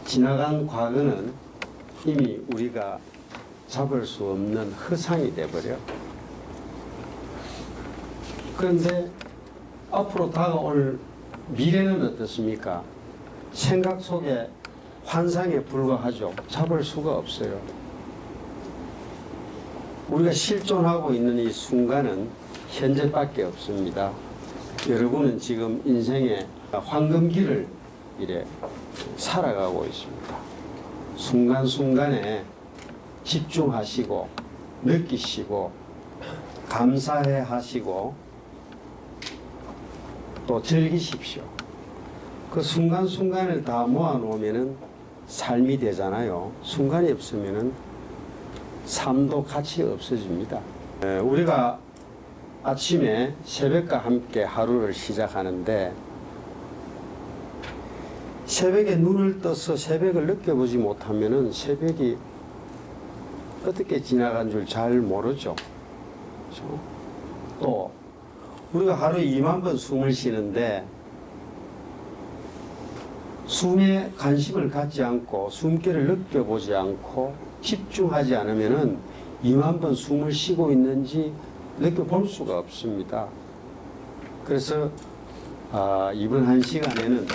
지나간 과거는 이미 우리가 잡을 수 없는 허상이 돼버려. 그런데 앞으로 다가올 미래는 어떻습니까? 생각 속에 환상에 불과하죠. 잡을 수가 없어요. 우리가 실존하고 있는 이 순간은 현재밖에 없습니다. 여러분은 지금 인생의 황금기를 이래 살아가고 있습니다. 순간순간에 집중하시고 느끼시고 감사해 하시고 또 즐기십시오. 그 순간순간을 다 모아놓으면은 삶이 되잖아요. 순간이 없으면은 삶도 같이 없어집니다. 우리가 아침에 새벽과 함께 하루를 시작하는데 새벽에 눈을 떠서 새벽을 느껴보지 못하면은 새벽이 어떻게 지나간 줄 잘 모르죠. 그렇죠? 또 우리가 하루에 2만 번 숨을 쉬는데 숨에 관심을 갖지 않고 숨결을 느껴보지 않고 집중하지 않으면은 2만 번 숨을 쉬고 있는지 느껴볼 수가 없습니다. 그래서 이번 한 시간에는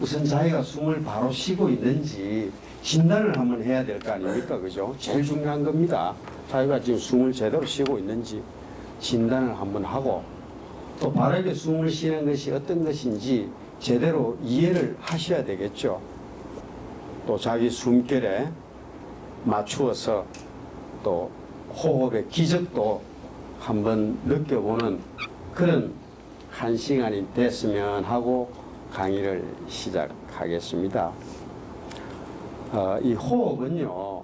우선 자기가 숨을 바로 쉬고 있는지 진단을 한번 해야 될 거 아닙니까? 그죠? 제일 중요한 겁니다. 자기가 지금 숨을 제대로 쉬고 있는지 진단을 한번 하고 또 바르게 숨을 쉬는 것이 어떤 것인지 제대로 이해를 하셔야 되겠죠. 또 자기 숨결에 맞추어서 또 호흡의 기적도 한번 느껴보는 그런 한 시간이 됐으면 하고 강의를 시작하겠습니다. 이 호흡은요,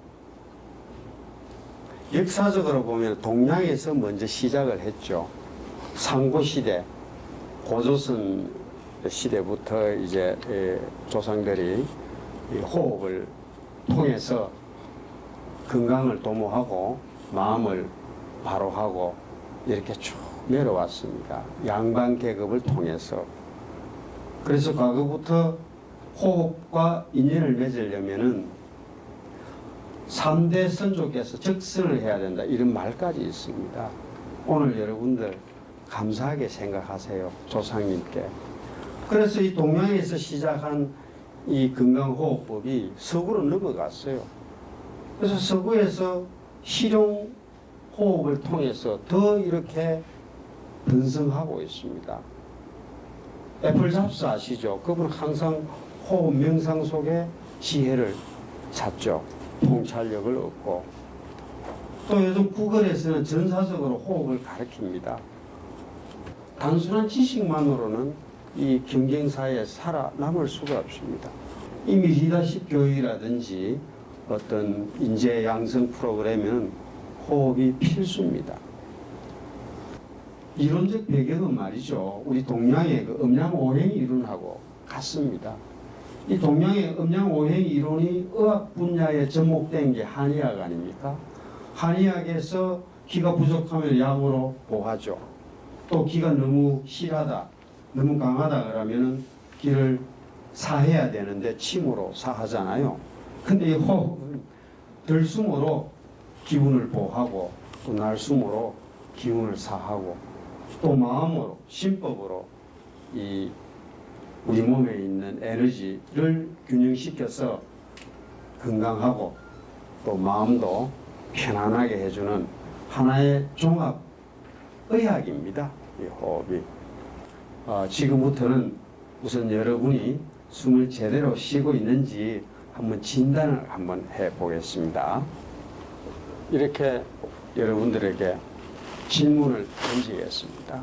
역사적으로 보면 동양에서 먼저 시작을 했죠. 상고시대, 고조선 시대부터 이제 조상들이 이 호흡을 통해서 건강을 도모하고 마음을 바로하고 이렇게 쭉 내려왔습니다. 양반 계급을 통해서. 그래서 과거부터 호흡과 인연을 맺으려면은 3대 선조께서 적선을 해야 된다 이런 말까지 있습니다. 오늘 여러분들 감사하게 생각하세요. 조상님께. 그래서 이 동양에서 시작한 이 건강호흡법이 서구로 넘어갔어요. 그래서 서구에서 실용호흡을 통해서 더 이렇게 번성하고 있습니다. 애플 잡스 아시죠? 그분은 항상 호흡 명상 속에 지혜를 찾죠. 통찰력을 얻고 또 요즘 구글에서는 전사적으로 호흡을 가르칩니다. 단순한 지식만으로는 이 경쟁사에 살아남을 수가 없습니다. 이미 리더십 교육이라든지 어떤 인재 양성 프로그램에는 호흡이 필수입니다. 이론적 배경은 말이죠. 우리 동양의 그 음양오행 이론하고 같습니다. 이 동양의 음양오행 이론이 의학 분야에 접목된 게 한의학 아닙니까? 한의학에서 기가 부족하면 약으로 보하죠. 또 기가 너무 실하다, 너무 강하다 그러면은 기를 사해야 되는데 침으로 사하잖아요. 근데 이 호흡은 들숨으로 기운을 보하고 또 날숨으로 기운을 사하고 또 마음으로 심법으로 이 우리 몸에 있는 에너지를 균형시켜서 건강하고 또 마음도 편안하게 해주는 하나의 종합 의학입니다. 이 호흡이. 지금부터는 우선 여러분이 숨을 제대로 쉬고 있는지 한번 진단을 한번 해보겠습니다. 이렇게 여러분들에게 질문을 던지겠습니다.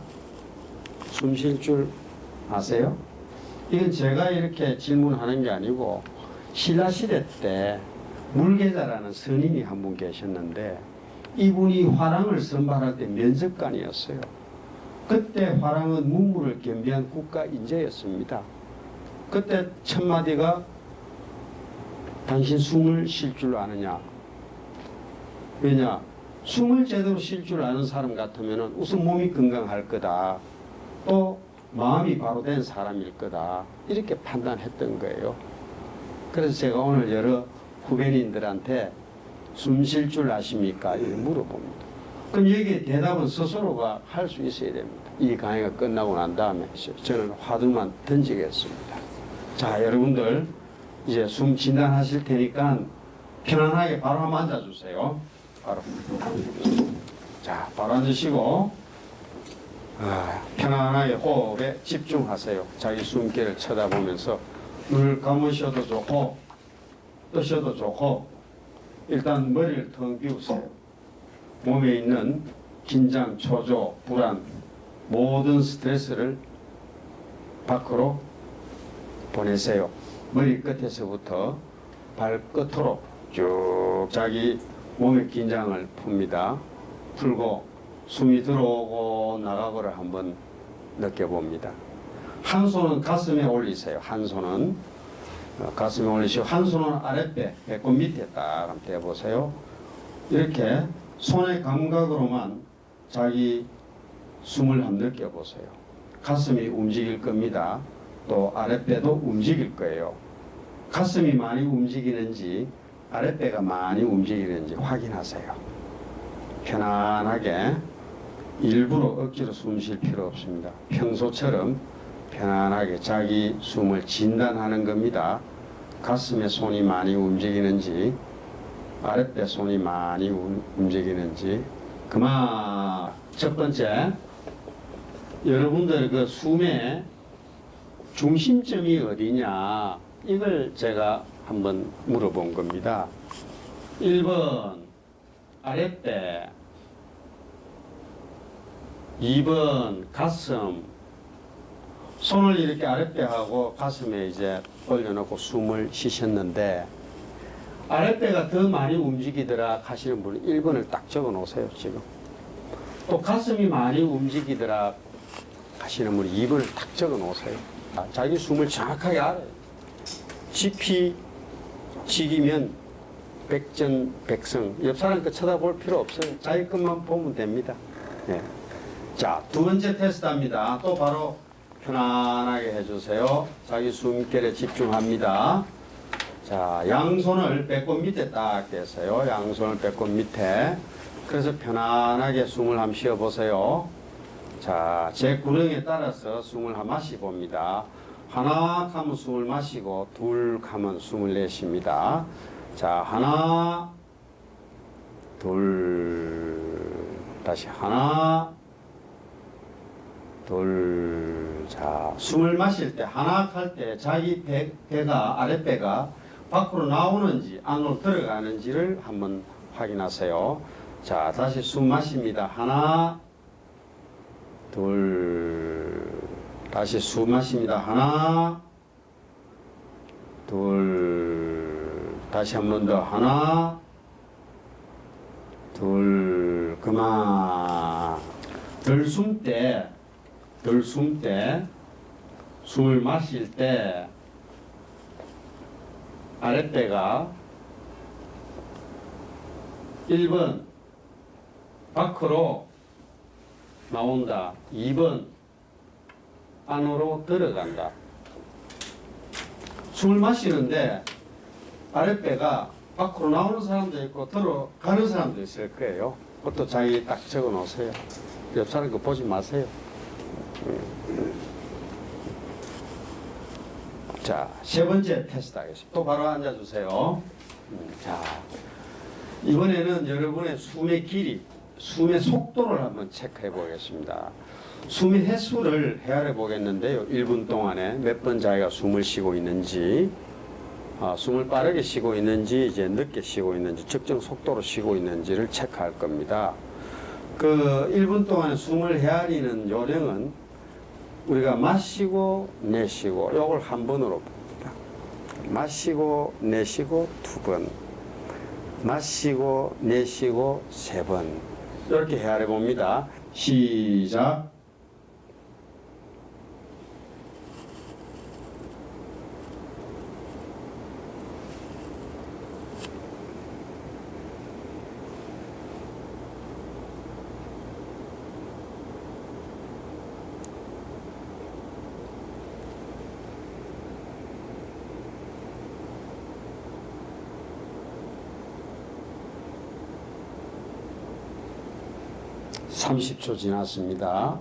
숨 쉴 줄 아세요? 이건 제가 이렇게 질문하는 게 아니고 신라시대 때 물계자라는 선인이 한 분 계셨는데 이분이 화랑을 선발할 때 면접관이었어요. 그때 화랑은 문무를 겸비한 국가 인재였습니다. 그때 첫 마디가 당신 숨을 쉴 줄 아느냐? 왜냐? 숨을 제대로 쉴 줄 아는 사람 같으면 우선 몸이 건강할 거다. 또 마음이 바로 된 사람일 거다. 이렇게 판단했던 거예요. 그래서 제가 오늘 여러 후배님들한테 숨 쉴 줄 아십니까? 이렇게 물어봅니다. 그럼 여기에 대답은 스스로가 할 수 있어야 됩니다. 이 강의가 끝나고 난 다음에 저는 화두만 던지겠습니다. 자, 여러분들 이제 숨 진단하실 테니까 편안하게 바로 한번 앉아주세요. 바로. 자, 바로 앉으시고 편안하게 호흡에 집중하세요. 자기 숨결을 쳐다보면서 눈을 감으셔도 좋고 뜨셔도 좋고 일단 머리를 텅 비우세요. 몸에 있는 긴장, 초조, 불안 모든 스트레스를 밖으로 보내세요. 머리 끝에서부터 발끝으로 쭉 자기 몸의 긴장을 풉니다. 풀고 숨이 들어오고 나가고를 한번 느껴봅니다. 한 손은 가슴에 올리세요. 한 손은 가슴에 올리시고 한 손은 아랫배, 배꼽 밑에 딱 한번 대보세요. 이렇게 손의 감각으로만 자기 숨을 한번 느껴보세요. 가슴이 움직일 겁니다. 또 아랫배도 움직일 거예요. 가슴이 많이 움직이는지 아랫배가 많이 움직이는지 확인하세요. 편안하게 일부러 억지로 숨 쉴 필요 없습니다. 평소처럼 편안하게 자기 숨을 진단하는 겁니다. 가슴에 손이 많이 움직이는지 아랫배 손이 많이 움직이는지 그만. 첫 번째, 여러분들 그 숨의 중심점이 어디냐 이걸 제가 한번 물어본 겁니다. 1번 아랫배, 2번 가슴. 손을 이렇게 아랫배하고 가슴에 이제 올려놓고 숨을 쉬셨는데 아랫배가 더 많이 움직이더라 하시는 분은 1번을 딱 적어 놓으세요. 지금 또 가슴이 많이 움직이더라 하시는 분은 2번을 딱 적어 놓으세요. 자기 숨을 정확하게 알아요. 지피 지기면 백전백승. 옆 사람 거 쳐다볼 필요 없어요. 자기 것만 보면 됩니다. 네. 자, 두 번째 테스트합니다. 또 바로 편안하게 해주세요. 자기 숨결에 집중합니다. 자, 양손을 배꼽 밑에 딱 대세요. 양손을 배꼽 밑에. 그래서 편안하게 숨을 한번 쉬어보세요. 자, 제 구령에 따라서 숨을 한번 마시봅니다. 하나 하면 숨을 마시고 둘 하면 숨을 내쉽니다. 자, 하나, 둘, 다시 하나, 둘. 자, 숨을 마실 때 하나 할 때 자기 배가 아랫배가 밖으로 나오는지 안으로 들어가는지를 한번 확인하세요. 자, 다시 숨 마십니다. 하나, 둘. 다시 숨 마십니다. 하나, 둘. 다시 한 번 더. 하나, 둘. 그만. 덜 숨 때 숨을 마실 때 아랫배가 1번 밖으로 나온다. 2번 안으로 들어간다. 숨을 마시는데 아랫배가 밖으로 나오는 사람도 있고 들어가는 사람도 있을 거예요. 그것도 자기 딱 적어 놓으세요. 옆 사람 거 보지 마세요. 자, 세 번째 테스트 하겠습니다. 또 바로 앉아주세요. 자, 이번에는 여러분의 숨의 길이, 숨의 속도를 한번 체크해 보겠습니다. 숨의 횟수를 헤아려 보겠는데요. 1분 동안에 몇 번 자기가 숨을 쉬고 있는지, 숨을 빠르게 쉬고 있는지, 이제 늦게 쉬고 있는지, 적정 속도로 쉬고 있는지를 체크할 겁니다. 그 1분 동안에 숨을 헤아리는 요령은 우리가 마시고 내쉬고 요걸 한 번으로 봅니다. 마시고 내쉬고 2번, 마시고 내쉬고 3번. 이렇게 헤아려 봅니다. 시작. 30초 지났습니다.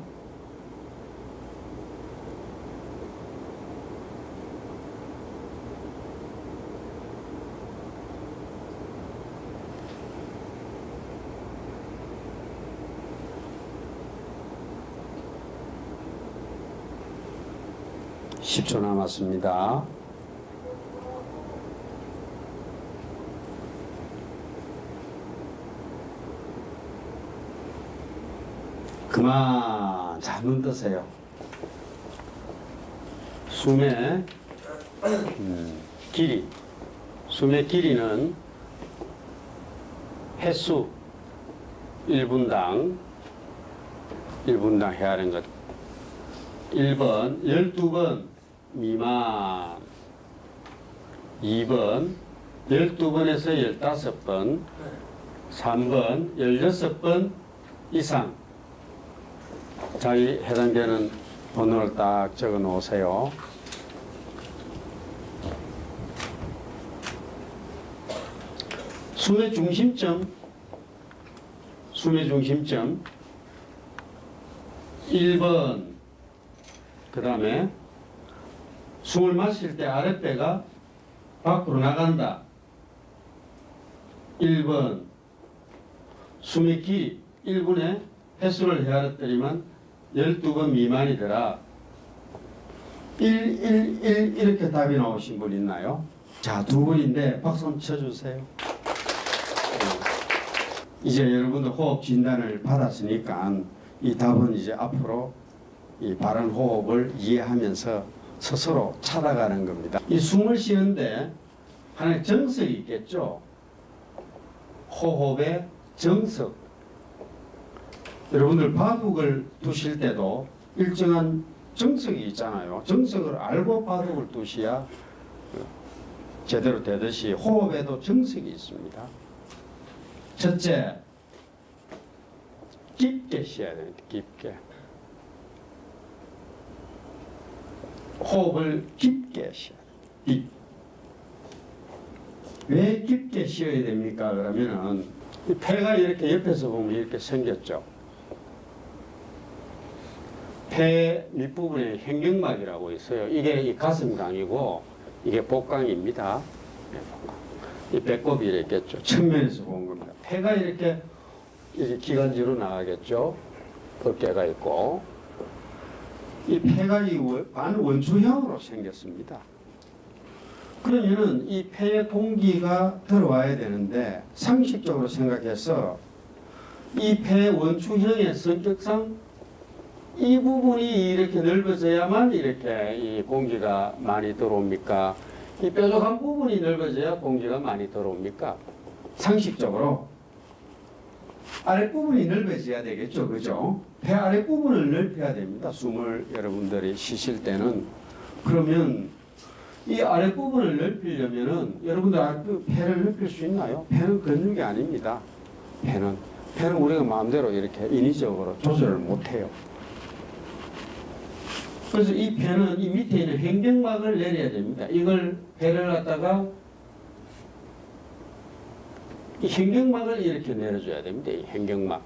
(10초) 남았습니다. 그만. 자, 눈 뜨세요. 숨의 길이. 숨의 길이는 횟수 1분당 해야 하는 것. 1번 12번 미만, 2번 12번에서 15번, 3번 16번 이상. 자기 해당되는 번호를 딱 적어 놓으세요. 숨의 중심점 1번. 그 다음에 숨을 마실 때 아랫배가 밖으로 나간다. 1번. 숨의 길이 1분에 횟수를 헤아렸더니만 12번 미만이더라. 1 이렇게 답이 나오신 분 있나요? 자, 두 분인데 박수 한번 쳐주세요. 이제 여러분들 호흡 진단을 받았으니까 이 답은 이제 앞으로 이 바른 호흡을 이해하면서 스스로 찾아가는 겁니다. 이 숨을 쉬는데 하나의 정석이 있겠죠. 호흡의 정석. 여러분들 바둑을 두실 때도 일정한 정석이 있잖아요. 정석을 알고 바둑을 두셔야 제대로 되듯이 호흡에도 정석이 있습니다. 첫째, 깊게 쉬어야 됩니다. 깊게. 호흡을 깊게 쉬어야 됩니다. 왜 깊게 쉬어야 됩니까? 그러면은 이 폐가 이렇게 옆에서 보면 이렇게 생겼죠. 폐 밑부분에 횡격막이라고 있어요. 이게 이 가슴강이고 이게 복강입니다. 이 배꼽이 이렇게 있겠죠. 측면에서 본 겁니다. 폐가 이렇게 기관지로 나가겠죠. 어깨가 있고 이 폐가 이 반원추형으로 생겼습니다. 그러면은 이 폐에 공기가 들어와야 되는데 상식적으로 생각해서 이 폐 원추형의 성격상 이 부분이 이렇게 넓어져야만 이렇게 이 공기가 많이 들어옵니까? 이 뾰족한 부분이 넓어져야 공기가 많이 들어옵니까? 상식적으로 아랫부분이 넓어져야 되겠죠. 그죠? 폐 아랫부분을 넓혀야 됩니다. 숨을 여러분들이 쉬실 때는. 그러면 이 아랫부분을 넓히려면은 여러분들 폐를 넓힐 수 있나요? 폐는 근육이 아닙니다. 폐는 우리가 마음대로 이렇게 인위적으로 조절을 못해요. 그래서 이 폐는 이 밑에 있는 횡격막을 내려야 됩니다. 이걸 폐를 갖다가 이 횡격막을 이렇게 내려줘야 됩니다. 이 횡격막.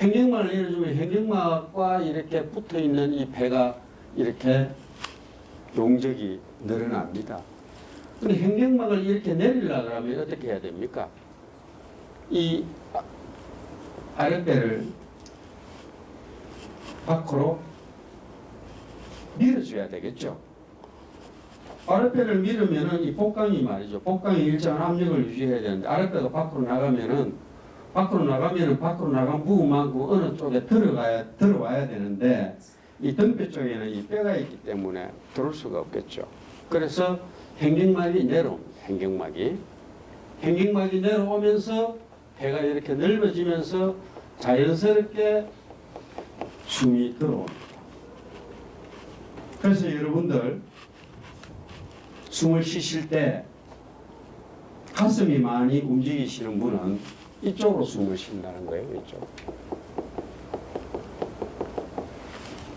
횡격막을 내려주면 횡격막과 이렇게 붙어 있는 이 폐가 이렇게 용적이 늘어납니다. 근데 횡격막을 이렇게 내리려고 하면 어떻게 해야 됩니까? 이 아랫배를 밖으로 밀어줘야 되겠죠. 아랫배를 밀으면은 이 복강이 말이죠. 복강이 일정한 압력을 유지해야 되는데 아랫배가 밖으로 나가면 밖으로 나간 부분만큼 어느 쪽에 들어와야 되는데 이 등뼈 쪽에는 이 뼈가 있기 때문에 들어올 수가 없겠죠. 그래서 횡격막이 내려옵니다. 횡격막이 내려오면서 배가 이렇게 넓어지면서 자연스럽게 숨이 들어옵니다. 그래서 여러분들 숨을 쉬실 때 가슴이 많이 움직이시는 분은 이쪽으로 숨을 쉰다는 거예요. 이쪽.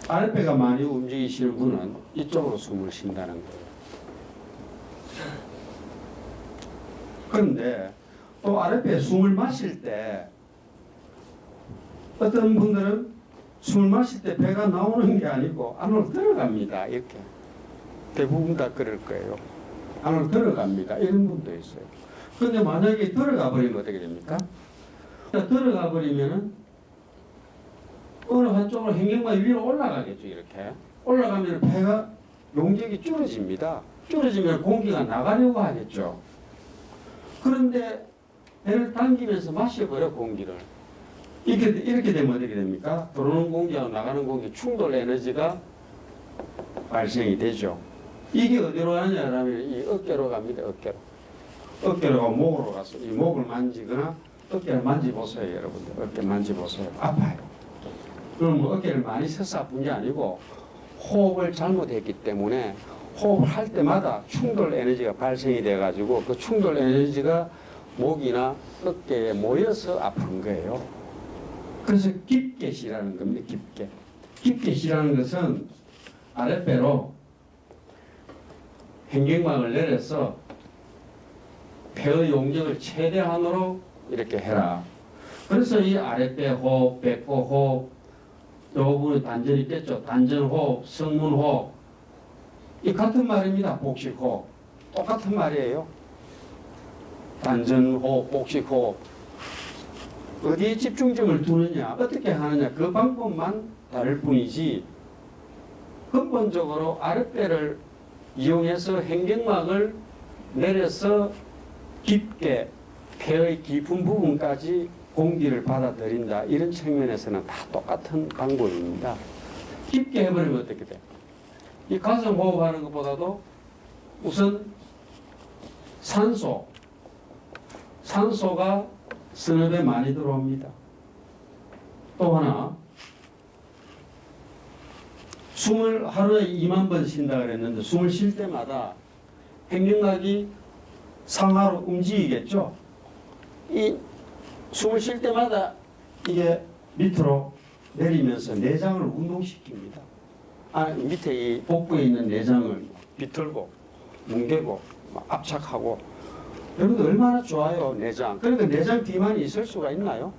아랫배가 많이 움직이시는 분은 이쪽으로 숨을 쉰다는 거예요. 그런데 또 아랫배에 숨을 마실 때 어떤 분들은 숨을 마실 때 배가 나오는 게 아니고 안으로 들어갑니다. 이렇게. 대부분 다 그럴 거예요. 안으로 들어갑니다. 이런 분도 있어요. 근데 만약에 들어가 버리면 어떻게 됩니까? 들어가 버리면은 어느 한쪽으로 횡격막이 위로 올라가겠죠. 이렇게. 올라가면 배가 용적이 줄어집니다. 줄어지면 공기가 나가려고 하겠죠. 그런데 배를 당기면서 마셔버려 공기를. 이렇게 되면 어떻게 됩니까? 들어오는 공기하고 나가는 공기 충돌 에너지가 발생이 되죠. 이게 어디로 가냐면 이 어깨로 갑니다. 어깨로 가고 목으로 가서 이 목을 만지거나 어깨를 만지보세요. 여러분들 어깨 만지보세요. 아파요. 그럼 뭐 어깨를 많이 써서 아픈 게 아니고 호흡을 잘못했기 때문에 호흡을 할 때마다 충돌 에너지가 발생이 돼가지고 그 충돌 에너지가 목이나 어깨에 모여서 아픈 거예요. 그래서 깊게 쉬라는 겁니다. 깊게 쉬라는 것은 아랫배로 횡격막을 내려서 폐의 용적을 최대한으로 이렇게 해라. 그래서 이 아랫배 호흡, 배꼽 호흡, 이 부분에 단전이 있겠죠. 단전호흡, 성문호흡. 이 같은 말입니다. 복식호흡. 똑같은 말이에요. 단전호흡, 복식호흡. 어디에 집중점을 두느냐, 어떻게 하느냐, 그 방법만 다를 뿐이지 근본적으로 아랫배를 이용해서 횡격막을 내려서 깊게 폐의 깊은 부분까지 공기를 받아들인다. 이런 측면에서는 다 똑같은 방법입니다. 깊게 해버리면 어떻게 돼? 이 가슴 호흡하는 것보다도 우선 산소가 스냅에 많이 들어옵니다. 또 하나, 숨을 하루에 2만 번 쉰다 그랬는데 숨을 쉴 때마다 횡격막이 상하로 움직이겠죠. 이 숨을 쉴 때마다 이게 밑으로 내리면서 내장을 운동시킵니다. 밑에 이 복부에 있는 내장을 비틀고 뭉개고 압착하고. 여러분들 얼마나 좋아요, 내장. 그러니까 내장 비만이 있을 수가 있나요?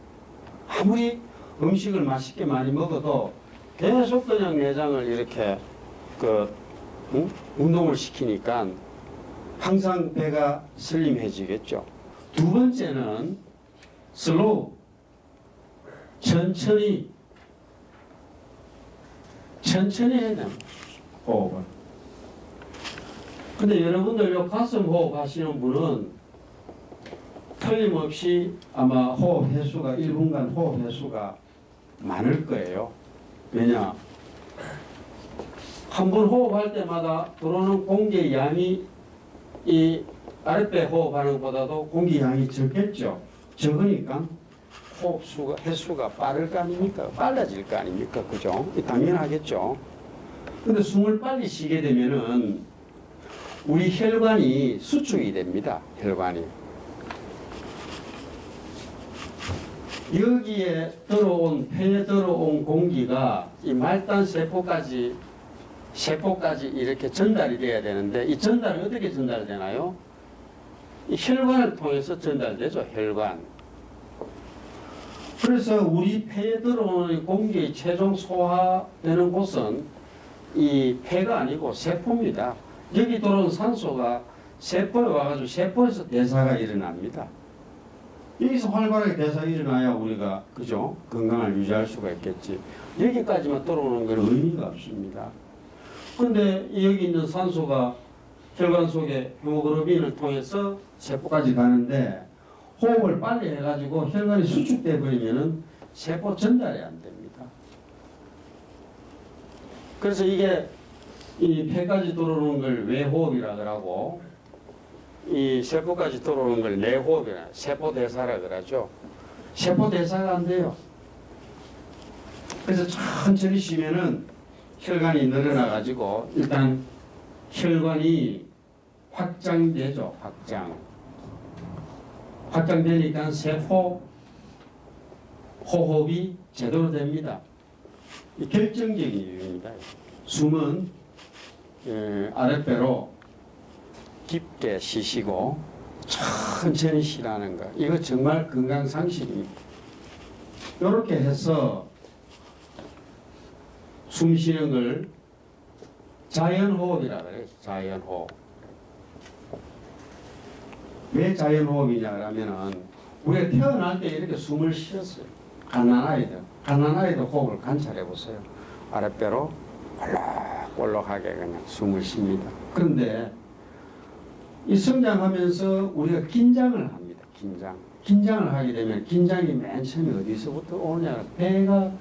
아무리 음식을 맛있게 많이 먹어도 계속 그냥 내장을 이렇게 운동을 시키니까 항상 배가 슬림해지겠죠. 두 번째는 슬로우, 천천히 해야 됩니다. 호흡을. 근데 여러분들 요 가슴 호흡 하시는 분은 틀림없이 아마 호흡 횟수가 1분간 호흡 횟수가 많을 거예요. 왜냐? 한 번 호흡할 때마다 들어오는 공기의 양이 이 아랫배 호흡하는 것보다도 공기 양이 적겠죠. 적으니까 호흡 수가 횟수가 빠를 거 아닙니까? 빨라질 거 아닙니까? 그죠? 당연하겠죠. 근데 숨을 빨리 쉬게 되면은 우리 혈관이 수축이 됩니다. 혈관이. 여기에 폐에 들어온 공기가 이 말단 세포까지 이렇게 전달이 돼야 되는데 이 전달이 어떻게 전달되나요? 이 혈관을 통해서 전달되죠. 혈관. 그래서 우리 폐에 들어오는 공기의 최종 소화되는 곳은 이 폐가 아니고 세포입니다. 여기 들어온 산소가 세포에 와가지고 세포에서 대사가 일어납니다. 여기서 활발하게 대사가 일어나야 우리가 그죠? 건강을 유지할 수가 있겠지. 여기까지만 들어오는 건 의미가 없습니다. 그런데 여기 있는 산소가 혈관 속에 헤모글로빈을 통해서 세포까지 가는데 호흡을 빨리 해가지고 혈관이 수축돼 버리면은 세포 전달이 안 됩니다. 그래서 이게 이 폐까지 들어오는 걸 외호흡이라 그러고 이 세포까지 들어오는 걸 내호흡이라 세포 대사라 그러죠. 세포 대사가 안 돼요. 그래서 천천히 쉬면은 혈관이 늘어나 가지고 일단 혈관이 확장되죠. 확장되니까 세포 호흡이 제대로 됩니다. 이 결정적인 이유입니다. 숨은 아랫배로 깊게 쉬시고 천천히 쉬라는 거. 이거 정말 건강 상식입니다. 이렇게 해서 숨 쉬는 걸 자연호흡이라 그래요. 자연호흡. 왜 자연호흡이냐 그러면은 우리가 태어날 때 이렇게 숨을 쉬었어요. 갓난아이도 호흡을 관찰해 보세요. 아랫배로 볼록볼록하게 그냥 숨을 쉽니다. 그런데 이 성장하면서 우리가 긴장을 합니다. 긴장을 하게 되면 긴장이 맨 처음에 어디서부터 오느냐 배가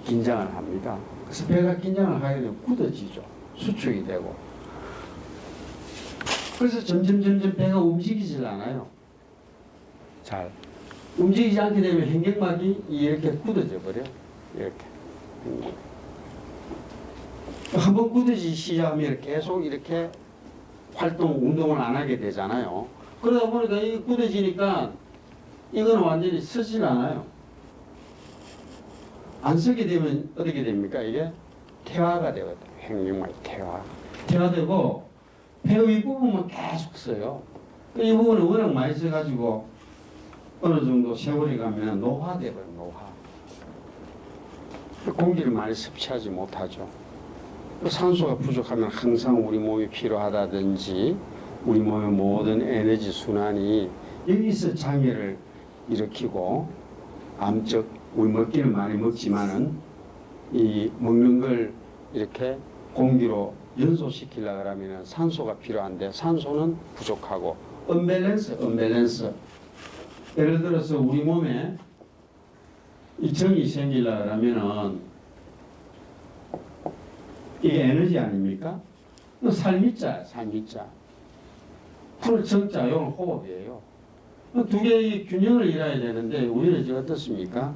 긴장을 합니다. 그래서 배가 긴장을 하게 되면 굳어지죠. 수축이 되고. 그래서 점점 배가 움직이질 않아요. 잘 움직이지 않게 되면 횡격막이 이렇게 굳어져 버려. 이렇게 한번 굳어지기 시작하면 계속 이렇게 운동을 안 하게 되잖아요. 그러다 보니까 이 굳어지니까 이거는 완전히 서질 않아요. 안 서게 되면 어떻게 됩니까? 이게 퇴화가 되거든요. 횡격막이 퇴화되고 배 윗부분만 계속 써요. 이 부분은 워낙 많이 써가지고 어느 정도 세월이 가면 노화돼버려요. 노화. 공기를 많이 섭취하지 못하죠. 산소가 부족하면 항상 우리 몸이 필요하다든지 우리 몸의 모든 에너지 순환이 여기서 장애를 일으키고 암적 우리 먹기를 많이 먹지만은 이 먹는 걸 이렇게 공기로 연소시키려고 하면 산소가 필요한데 산소는 부족하고 언밸런스 예를 들어서 우리 몸에 이 정이 생기려고 하면은 이게 에너지 아닙니까? 살미자 풀 정자 이건 호흡이에요. 두 개의 균형을 이뤄야 되는데 우리는 지금 어떻습니까?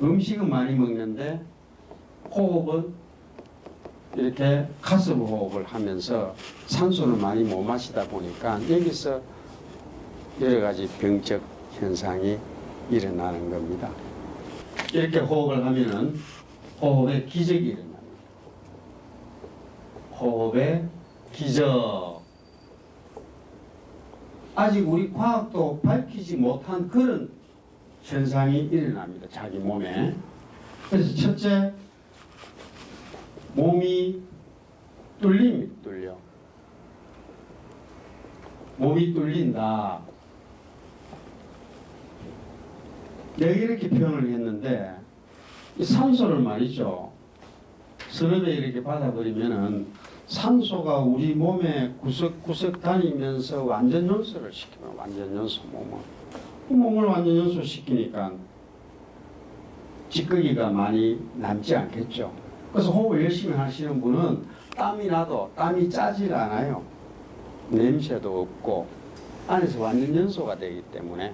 음식은 많이 먹는데 호흡은 이렇게 가슴 호흡을 하면서 산소를 많이 못 마시다 보니까 여기서 여러 가지 병적 현상이 일어나는 겁니다. 이렇게 호흡을 하면은 호흡의 기적이 일어납니다. 호흡의 기적. 아직 우리 과학도 밝히지 못한 그런 현상이 일어납니다. 자기 몸에. 그래서 첫째, 몸이 뚫려. 몸이 뚫린다. 내가 이렇게 표현을 했는데 이 산소를 말이죠. 선업에 이렇게 받아버리면은 산소가 우리 몸에 구석구석 다니면서 완전 연소를 시키면 완전 연소 몸을 완전 연소시키니까 찌꺼기가 많이 남지 않겠죠. 그래서 호흡을 열심히 하시는 분은 땀이 나도 땀이 짜질 않아요. 냄새도 없고 안에서 완전 연소가 되기 때문에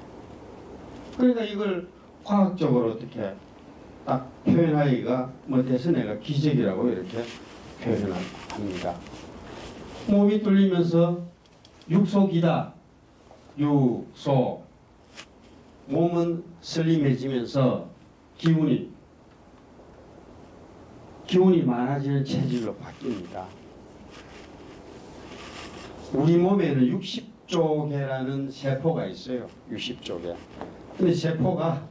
그러니까 이걸 과학적으로 어떻게 딱 표현하기가 못해서 내가 기적이라고 이렇게 표현을 합니다. 몸이 뚫리면서 육속이다. 육속. 몸은 슬림해지면서 기운이 많아지는 체질로 바뀝니다. 우리 몸에는 60조 개라는 세포가 있어요. 60조 개. 근데 세포가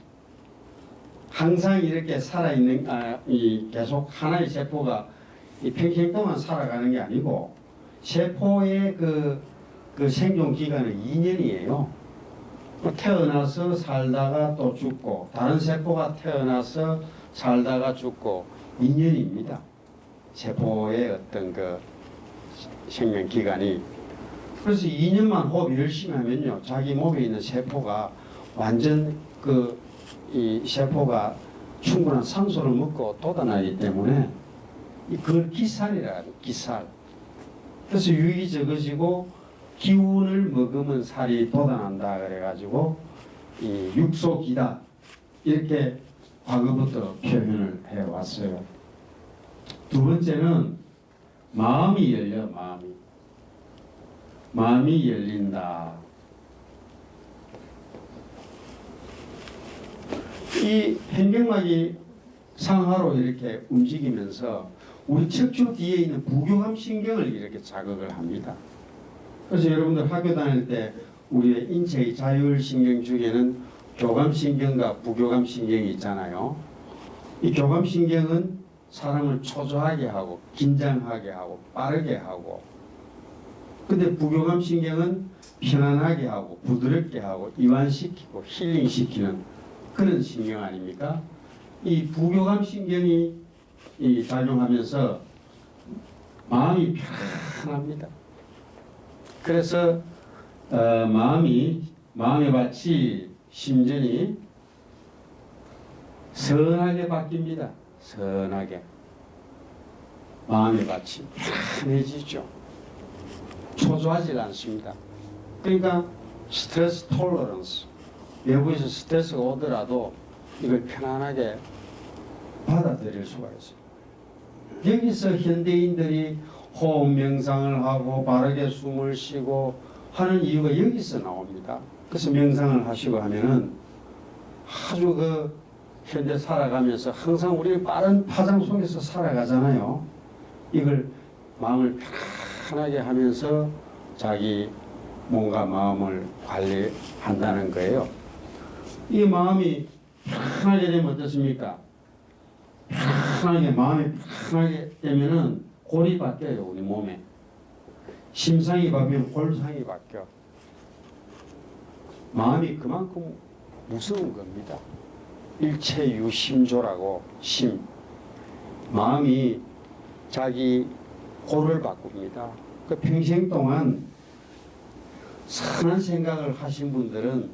항상 이렇게 살아있는, 계속 하나의 세포가 평생 동안 살아가는 게 아니고, 세포의 그 생존 기간은 2년이에요. 태어나서 살다가 또 죽고, 다른 세포가 태어나서 살다가 죽고, 2년입니다. 세포의 어떤 그 생명 기간이. 그래서 2년만 호흡 열심히 하면요, 자기 몸에 있는 세포가 완전 이 세포가 충분한 산소를 먹고 돋아나기 때문에 그걸 기살이라 해요. 기살. 그래서 유익이 적어지고 기운을 먹으면 살이 돋아난다 그래가지고 이 육속이다 이렇게 과거부터 표현을 해왔어요. 두 번째는 마음이 열려. 마음이 열린다. 이 횡격막이 상하로 이렇게 움직이면서 우리 척추 뒤에 있는 부교감 신경을 이렇게 자극을 합니다. 그래서 여러분들 학교 다닐 때 우리의 인체의 자율신경 중에는 교감신경과 부교감신경이 있잖아요. 이 교감신경은 사람을 초조하게 하고 긴장하게 하고 빠르게 하고, 근데 부교감신경은 편안하게 하고 부드럽게 하고 이완시키고 힐링시키는 그런 신경 아닙니까? 이 부교감신경이 작용하면서 마음이 편안합니다. 그래서 마음의 밭이 심전이 선하게 바뀝니다. 선하게 마음의 밭이 편해지죠. 초조하지 않습니다. 그러니까 스트레스 톨러런스, 외부에서 스트레스가 오더라도 이걸 편안하게 받아들일 수가 있어요. 여기서 현대인들이 호흡 명상을 하고 바르게 숨을 쉬고 하는 이유가 여기서 나옵니다. 그래서 명상을 하시고 하면은 아주 현대 살아가면서 항상 우리는 빠른 파장 속에서 살아가잖아요. 이걸 마음을 편안하게 하면서 자기 몸과 마음을 관리한다는 거예요. 이 마음이 편하게 되면 어떻습니까? 편하게, 마음이 편하게 되면은 골이 바뀌어요, 우리 몸에. 심상이 바뀌면 골상이 바뀌어. 마음이 그만큼 무서운 겁니다. 일체유심조라고, 심. 마음이 자기 골을 바꿉니다. 그 평생 동안 선한 생각을 하신 분들은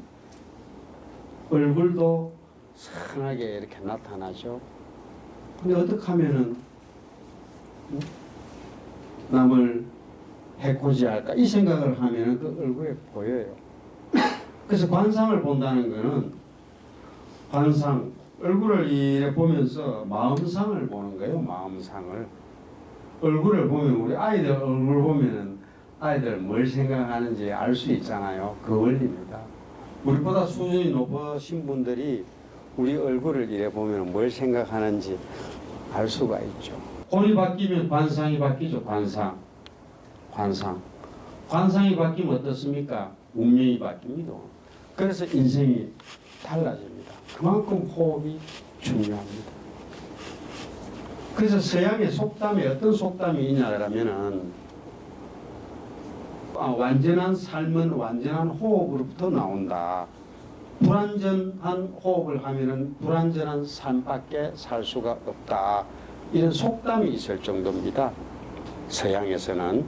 얼굴도 선하게 이렇게 나타나죠. 근데 어떻게 하면은 남을 해코지 할까? 이 생각을 하면은 그 얼굴에 보여요. 그래서 관상을 본다는 거는 관상, 얼굴을 이래 보면서 마음상을 보는 거예요. 마음상을. 얼굴을 보면 우리 아이들 얼굴 보면은 아이들 뭘 생각하는지 알 수 있잖아요. 그 원리입니다. 우리보다 수준이 높으신 분들이 우리 얼굴을 이래 보면 뭘 생각하는지 알 수가 있죠. 골이 바뀌면 관상이 바뀌죠. 관상이 바뀌면 어떻습니까? 운명이 바뀝니다. 그래서 인생이 달라집니다. 그만큼 호흡이 중요합니다. 그래서 서양의 속담에 어떤 속담이 있냐라면은 완전한 삶은 완전한 호흡으로부터 나온다. 불완전한 호흡을 하면은 불완전한 삶밖에 살 수가 없다. 이런 속담이 있을 정도입니다. 서양에서는.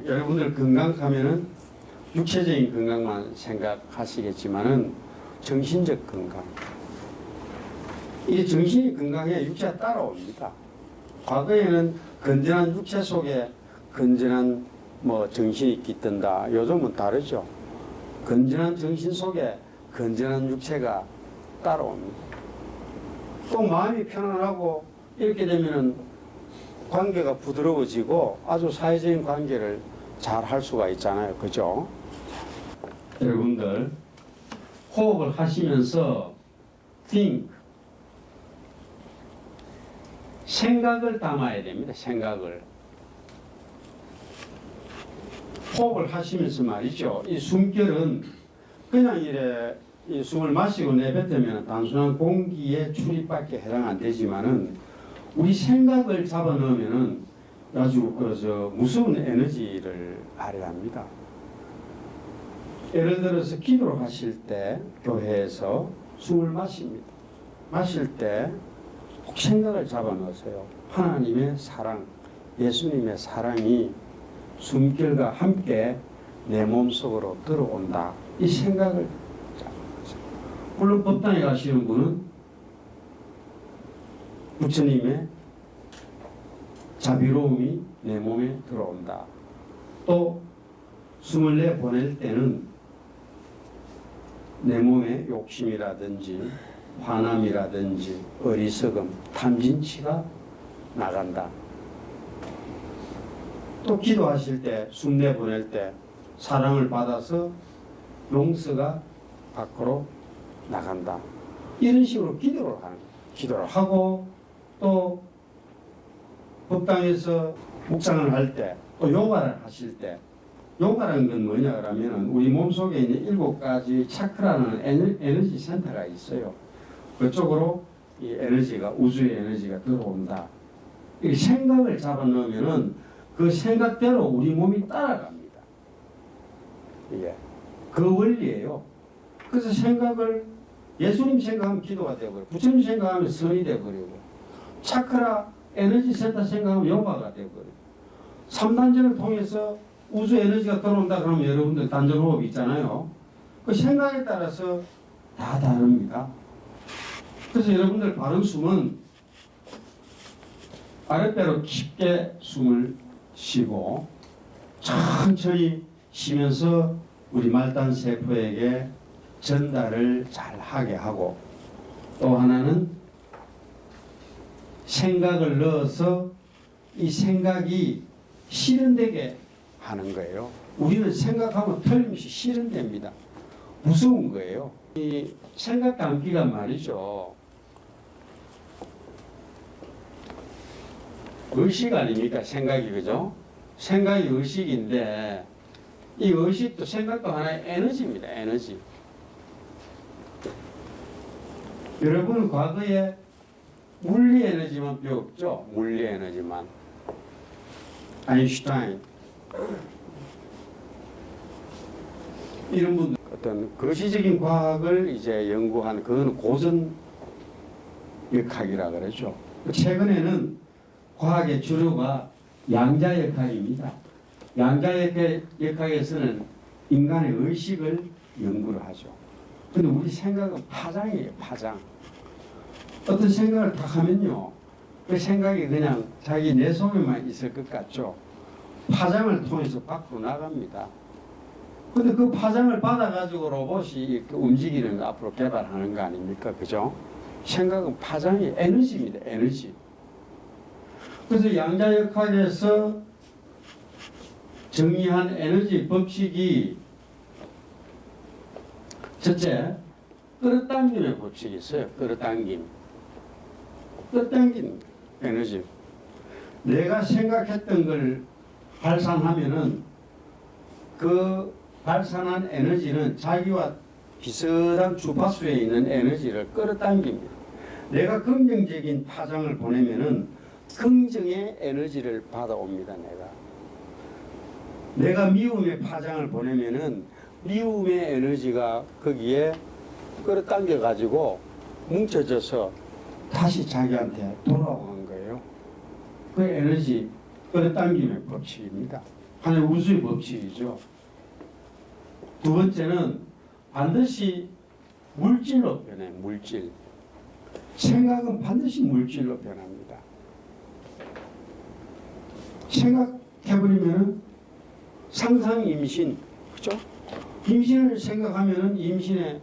여러분들 건강하면은 육체적인 건강만 생각하시겠지만은 정신적 건강. 이 정신이 건강해 육체가 따라옵니다. 과거에는 건전한 육체 속에 건전한 정신이 깃든다. 요즘은 다르죠. 건전한 정신 속에 건전한 육체가 따라옵니다. 또 마음이 편안하고 이렇게 되면은 관계가 부드러워지고 아주 사회적인 관계를 잘 할 수가 있잖아요. 그죠? 여러분들 호흡을 하시면서 think, 생각을 담아야 됩니다. 생각을. 호흡을 하시면서 말이죠. 이 숨결은 그냥 이래 이 숨을 마시고 내뱉으면 단순한 공기의 출입밖에 해당 안 되지만은 우리 생각을 잡아넣으면은 아주 무서운 에너지를 발휘합니다. 예를 들어서 기도를 하실 때 교회에서 숨을 마십니다. 마실 때 꼭 생각을 잡아넣으세요. 하나님의 사랑, 예수님의 사랑이 숨결과 함께 내 몸속으로 들어온다. 이 생각을 잡아넣으세요. 물론 법당에 가시는 분은 부처님의 자비로움이 내 몸에 들어온다. 또 숨을 내보낼 때는 내 몸에 욕심이라든지 화남이라든지 어리석음, 탐진치가 나간다. 또 기도하실 때, 숨 내보낼 때 사랑을 받아서 용서가 밖으로 나간다. 이런 식으로 기도를 하는 거예요. 기도를 하고 또 법당에서 묵상을 할 때, 또 요가를 하실 때 요가라는 건 뭐냐 그러면 우리 몸속에 있는 7가지 차크라는 에너지 센터가 있어요. 그쪽으로 이 에너지가, 우주의 에너지가 들어온다. 이 생각을 잡아넣으면은 그 생각대로 우리 몸이 따라갑니다. 이게 그 원리예요. 그래서 생각을, 예수님 생각하면 기도가 되어버리고, 부처님 생각하면 선이 되어버리고, 차크라 에너지 센터 생각하면 요가가 되어버리고, 3단전을 통해서 우주 에너지가 들어온다 그러면 여러분들 단전호흡 있잖아요. 그 생각에 따라서 다 다릅니다. 그래서 여러분들 바른 숨은 아랫배로 깊게 숨을 쉬고 천천히 쉬면서 우리 말단 세포에게 전달을 잘 하게 하고, 또 하나는 생각을 넣어서 이 생각이 실현되게 하는 거예요. 우리는 생각하면 틀림없이 실현됩니다. 무서운 거예요. 이 생각 감기가 말이죠. 의식 아닙니까? 생각이, 그죠? 생각이 의식인데 이 의식도 생각도 하나의 에너지입니다. 에너지. 여러분은 과거에 물리 에너지만 배웠죠? 물리 에너지만. 아인슈타인 이런 분들 어떤 거시적인 과학을 이제 연구한, 그건 고전 역학이라 그러죠. 최근에는 과학의 주류가 양자 역학입니다. 양자 역학에서는 인간의 의식을 연구를 하죠. 근데 우리 생각은 파장이에요. 파장. 어떤 생각을 딱 하면요, 그 생각이 그냥 자기 내 속에만 있을 것 같죠. 파장을 통해서 밖으로 나갑니다. 근데 그 파장을 받아가지고 로봇이 이렇게 움직이는 거 앞으로 개발하는 거 아닙니까? 그죠? 생각은 파장이 에너지입니다. 에너지. 그래서 양자역학에서 정의한 에너지 법칙이, 첫째, 끌어당김의 법칙이 있어요. 끌어당김. 끌어당긴 에너지. 내가 생각했던 걸 발산하면은 그 발산한 에너지는 자기와 비슷한 주파수에 있는 에너지를 끌어당깁니다. 내가 긍정적인 파장을 보내면은 긍정의 에너지를 받아옵니다. 내가 미움의 파장을 보내면은 미움의 에너지가 거기에 끌어당겨 가지고 뭉쳐져서 다시 자기한테 돌아오는 거예요. 그 에너지 끌어당김의 법칙입니다. 하나의 우주의 법칙이죠. 두 번째는 반드시 물질로 변해. 물질. 생각은 반드시 물질로 변합니다. 생각해버리면 상상 임신, 그죠? 임신을 생각하면 임신의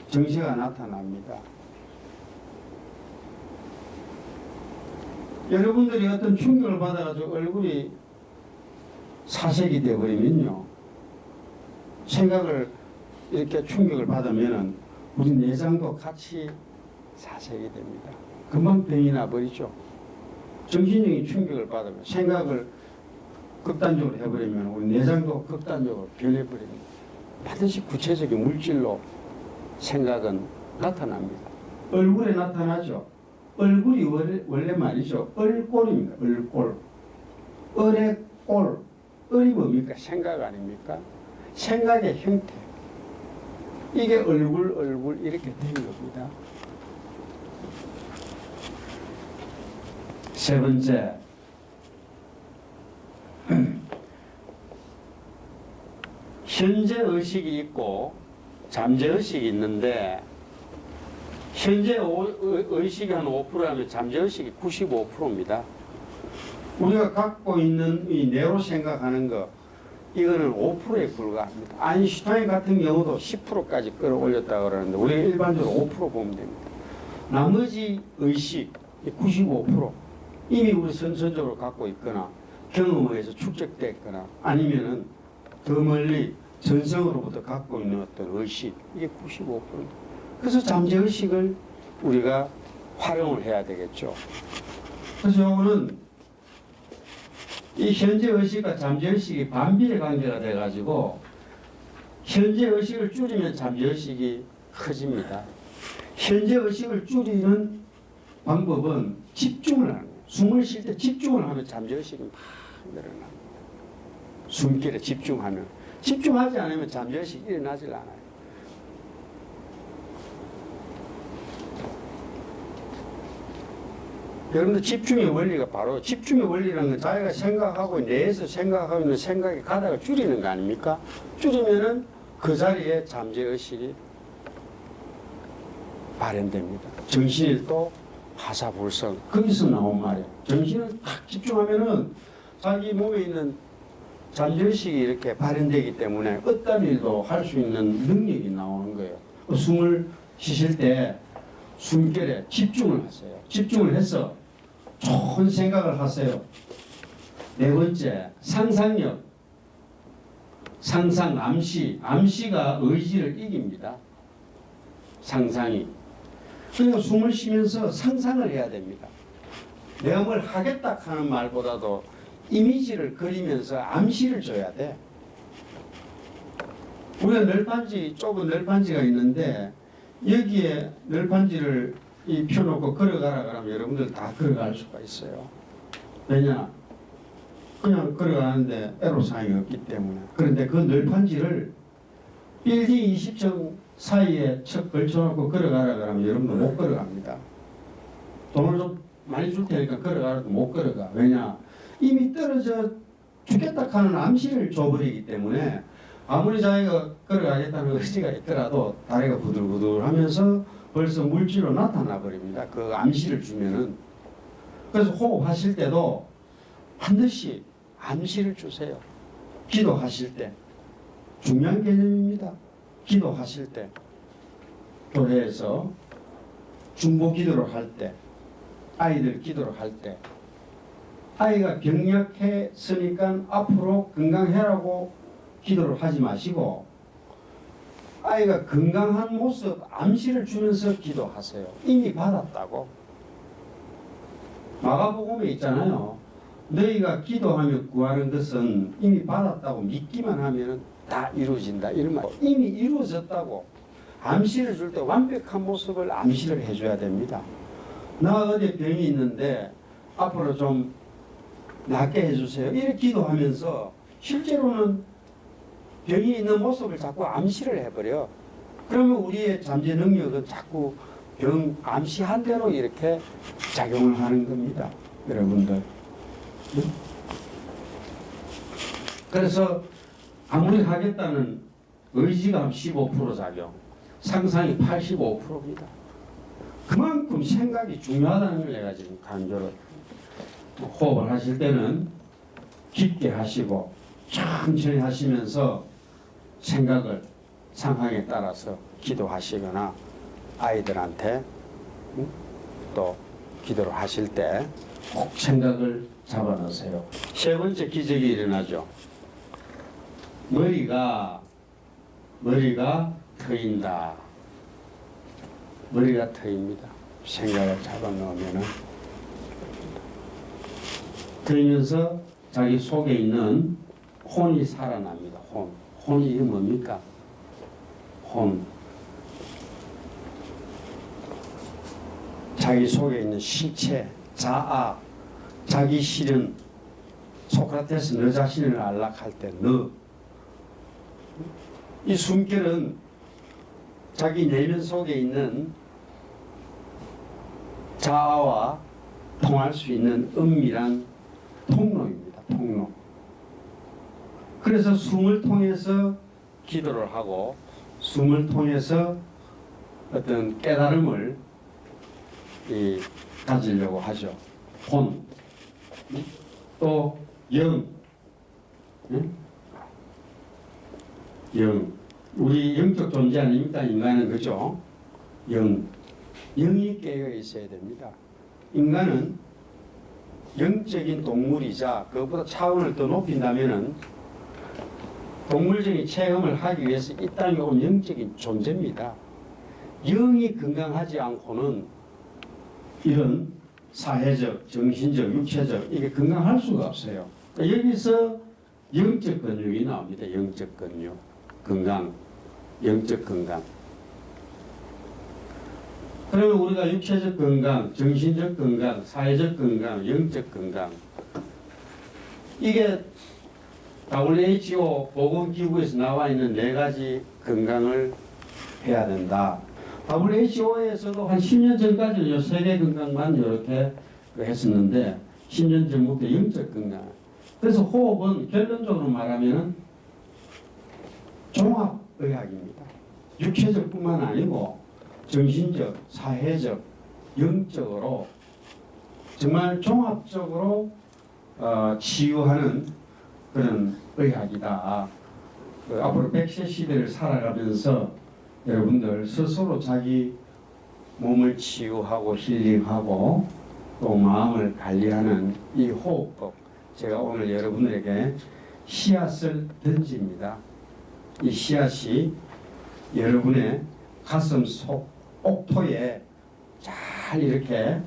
정세가 나타납니다. 여러분들이 어떤 충격을 받아가지고 얼굴이 사색이 되어버리면요, 생각을 이렇게 충격을 받으면 우리 내장도 같이 사색이 됩니다. 금방 병이 나버리죠. 정신적인 충격을 받으면, 생각을 극단적으로 해버리면 우리 내장도 극단적으로 변해버립니다. 반드시 구체적인 물질로 생각은 나타납니다. 얼굴에 나타나죠. 얼굴이 원래 말이죠, 얼꼴입니다. 얼꼴. 얼의 꼴. 얼이 뭡니까? 생각 아닙니까? 생각의 형태. 이게 얼굴 이렇게 된 겁니다. 세 번째, 현재 의식이 있고 잠재 의식이 있는데, 현재 의식이 한 5%라면 잠재 의식이 95%입니다. 우리가 갖고 있는 이 뇌로 생각하는 거, 이거는 5%에 불과합니다. 아인슈타인 같은 경우도 10%까지 끌어올렸다고 그러는데 우리가 일반적으로 5% 보면 됩니다. 나머지 의식 95% 이미 우리 선천적으로 갖고 있거나 경험에서 축적됐거나 아니면은 더 멀리 전생으로부터 갖고 있는 어떤 의식, 이게 95%입니다. 그래서 잠재의식을 우리가 활용을 해야 되겠죠. 그래서 요거는 이 현재 의식과 잠재 의식이 반비례 관계가 돼가지고 현재 의식을 줄이면 잠재 의식이 커집니다. 현재 의식을 줄이는 방법은 집중을 하는 거예요. 숨을 쉴 때 집중을 하면 잠재 의식이 막 늘어납니다. 숨길에 집중하면. 집중하지 않으면 잠재 의식이 일어나질 않아요. 여러분들 집중의 원리가 바로 집중의 원리라는 건 자기가 생각하고 내에서 생각하고 있는 생각의 가닥을 줄이는 거 아닙니까? 줄이면은 그 자리에 잠재의식이 발현됩니다. 정신일도 화사불성. 거기서 나온 말이에요. 정신을 딱 집중하면은 자기 몸에 있는 잠재의식이 이렇게 발현되기 때문에 어떤 일도 할 수 있는 능력이 나오는 거예요. 숨을 쉬실 때 숨결에 집중을 하세요. 집중을 해서 좋은 생각을 하세요. 네 번째, 상상력. 상상, 암시. 암시가 의지를 이깁니다. 상상이. 그러니까 숨을 쉬면서 상상을 해야 됩니다. 내가 뭘 하겠다 하는 말보다도 이미지를 그리면서 암시를 줘야 돼. 우리가 널판지, 좁은 널판지가 있는데 여기에 널판지를 펴놓고 걸어가라 그러면 여러분들 다 걸어갈 수가 있어요. 왜냐? 그냥 걸어가는데 애로사항이 없기 때문에. 그런데 그 널판지를 빌딩 20층 사이에 척 걸쳐놓고 걸어가라 그러면 여러분들 못 걸어갑니다. 돈을 좀 많이 줄 테니까 걸어가라도 못 걸어가. 왜냐? 이미 떨어져 죽겠다 하는 암시를 줘버리기 때문에 아무리 자기가 걸어가겠다는 의지가 있더라도 다리가 부들부들 하면서 벌써 물질로 나타나 버립니다. 그 암시를 주면은. 그래서 호흡하실 때도 반드시 암시를 주세요. 기도하실 때. 중요한 개념입니다. 기도하실 때. 교회에서 중보 기도를 할 때, 아이들 기도를 할 때, 아이가 병약했으니까 앞으로 건강해라고 기도를 하지 마시고 아이가 건강한 모습 암시를 주면서 기도하세요. 이미 받았다고. 마가복음에 있잖아요. 너희가 기도하며 구하는 것은 이미 받았다고 믿기만 하면 다 이루어진다. 이런 말. 이미 이루어졌다고. 암시를 줄 때 완벽한 모습을 암시를 해줘야 됩니다. 나 어디 병이 있는데 앞으로 좀 낫게 해주세요. 이렇게 기도하면서 실제로는 병이 있는 모습을 자꾸 암시를 해버려. 그러면 우리의 잠재 능력은 자꾸 병 암시한 대로 이렇게 작용을 하는 겁니다. 여러분들. 그래서 아무리 하겠다는 의지감 15% 작용, 상상이 85%입니다. 그만큼 생각이 중요하다는 걸 내가 지금 강조를. 호흡을 하실 때는 깊게 하시고 천천히 하시면서 생각을 상황에 따라서 기도하시거나 아이들한테 또 기도를 하실 때 꼭 생각을 잡아놓으세요. 세 번째 기적이 일어나죠. 머리가 트인다. 머리가 트입니다. 생각을 잡아놓으면은 트이면서 자기 속에 있는 혼이 살아납니다. 혼이 이게 뭡니까? 혼. 자기 속에 있는 실체, 자아, 자기 실현. 소크라테스 너 자신을 안락할 때 너. 이 숨결은 자기 내면 속에 있는 자아와 통할 수 있는 은밀한 통로입니다. 통로. 그래서 숨을 통해서 기도를 하고 숨을 통해서 어떤 깨달음을 가지려고 하죠. 혼, 또 영, 영. 우리 영적 존재 아닙니까? 인간은 그죠? 영이 깨어 있어야 됩니다. 인간은 영적인 동물이자 그것보다 차원을 더 높인다면은 동물적인 체험을 하기 위해서 이 땅에 온 영적인 존재입니다. 영이 건강하지 않고는 이런 사회적, 정신적, 육체적 이게 건강할 수가 없어요. 여기서 영적 근육이 나옵니다. 영적 근육. 건강. 영적 건강. 그러면 우리가 육체적 건강, 정신적 건강, 사회적 건강, 영적 건강. 이게 WHO 보건기구에서 나와 있는 4가지 건강을 해야 된다. WHO에서도 한 10년 전까지는 요 세계 건강만 이렇게 했었는데 10년 전부터 영적 건강. 그래서 호흡은 결론적으로 말하면 종합의학입니다. 육체적뿐만 아니고 정신적, 사회적, 영적으로 정말 종합적으로 치유하는 그런 의학이다. 앞으로 100세 시대를 살아가면서 여러분들 스스로 자기 몸을 치유하고 힐링하고 또 마음을 관리하는 이 호흡법, 제가 오늘 여러분들에게 씨앗을 던집니다. 이 씨앗이 여러분의 가슴 속 옥토에 잘 이렇게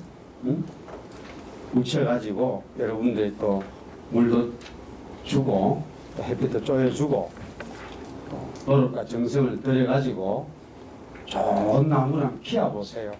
묻혀가지고 여러분들이 또 물도 주고 또 햇빛도 쪼여주고 또 노력과 정성을 들여가지고 좋은 나무랑 키워보세요.